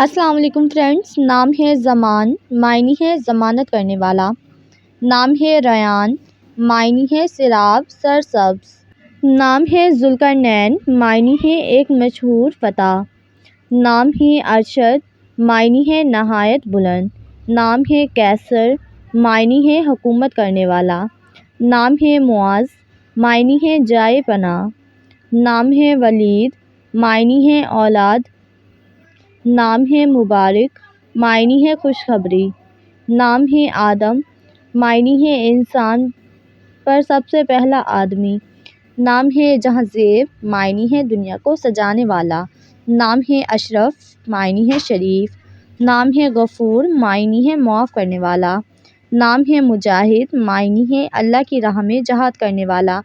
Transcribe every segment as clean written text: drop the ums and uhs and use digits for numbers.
السلام علیکم فرینڈس، نام ہے زمان، معنی ہے ضمانت کرنے والا۔ نام ہے ریان، معنی ہے سیراب سرسبز۔ نام ہے ذوالقرنین، معنی ہے ایک مشہور فتح۔ نام ہے ارشد، معنی ہے نہایت بلند۔ نام ہے قیصر، معنی ہے حکومت کرنے والا۔ نام ہے معاذ، معنی ہے جائے پناہ۔ نام ہے ولید، معنی ہے اولاد۔ نام ہے مبارک، معنی ہے خوشخبری۔ نام ہے آدم، معنی ہے انسان پر سب سے پہلا آدمی۔ نام ہے جہاںزیب، معنی ہے دنیا کو سجانے والا۔ نام ہے اشرف، معنی ہے شریف۔ نام ہے غفور، معنی ہے معاف کرنے والا۔ نام ہے مجاہد، معنی ہے اللہ کی راہ میں جہاد کرنے والا۔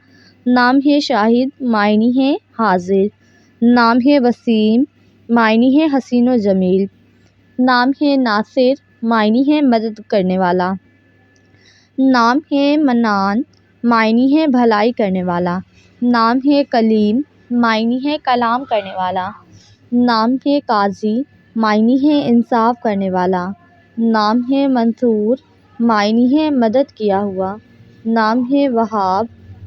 نام ہے شاہد، معنی ہے حاضر۔ نام ہے وسیم، معنی ہے حسین و جمیل۔ نام ہے ناصر، معنی ہے مدد کرنے والا۔ نام ہے منان، معنی ہے بھلائی کرنے والا۔ نام ہے کلیم، معنی ہے کلام کرنے والا۔ نام ہے قاضی، معنی ہے انصاف کرنے والا۔ نام ہے منصور، معنی ہے مدد کیا ہوا۔ نام ہے وہاب،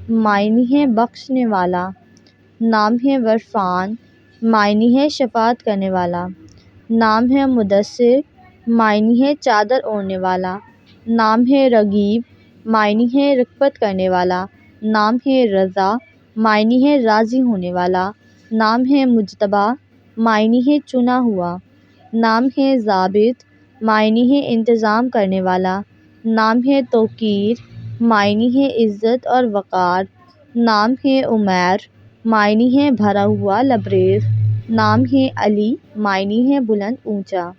معنی ہے بخشنے والا۔ نام ہے عرفان، معنی ہے شفاعت کرنے والا۔ نام ہے مدثر، معنی ہے چادر اوڑھنے والا۔ نام ہے رقیب، معنی ہے رغبت کرنے والا۔ نام ہے رضا، معنی ہے راضی ہونے والا۔ نام ہے مجتبیٰ، معنی ہے چنا ہوا۔ نام ہے ضابط، معنی ہے انتظام کرنے والا۔ نام ہے توقیر، معنی ہے عزت اور وقار۔ نام ہے عمیر، معنی ہے بھرا ہوا لبریز۔ نام ہے علی، معنی ہے بلند اونچا۔